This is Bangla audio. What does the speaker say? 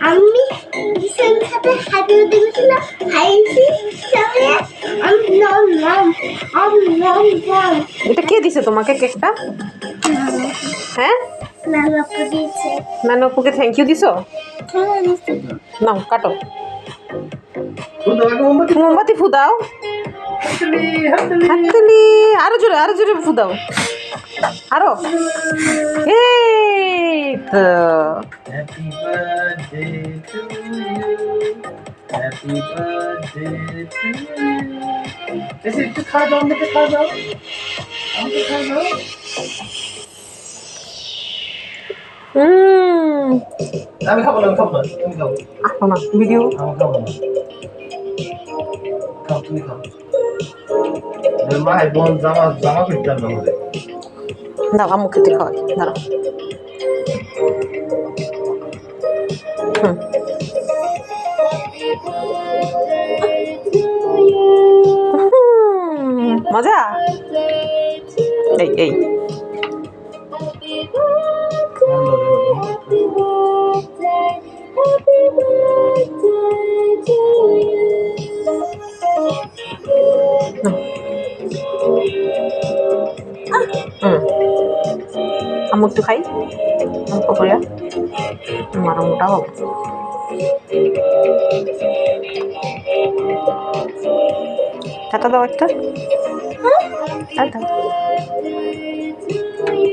আমি কিসের সাথে হাতে দেখছিল খাইছি সবাই আমি নাম নাম নাম এটা কে দিছে তোমাকে কেকটা? হ্যাঁ, নাম আপু দিয়েছে। নানু আপুকে থ্যাংক ইউ দিছো? হ্যাঁ দিয়েছে তো। নাও কাটো, মোমবাতি ফুদাও, হাততালি আরো জোরে ফুদাও, আরো। এই তো happy birthday to you, happy birthday to you. এসে একটু খাওয়া দাও, আমাকে খাওয়া দাও, আমাকে খাওয়া দাও। আমি খাবো না, আমি খাবো না, তুমি খাবো। আসো না ভিডিও। আমি খাবো না, খাও তুমি খাও। মা বোন জামা জামা কিনতাম না আমাদের। দাও আম্মু খেতে খাওয়াই, দাঁড়াও। মজা। এই এই আম্মু একটু খাই, অল্প করে, মারা মোটা হবে। টাটা দাও একটা, টাটা।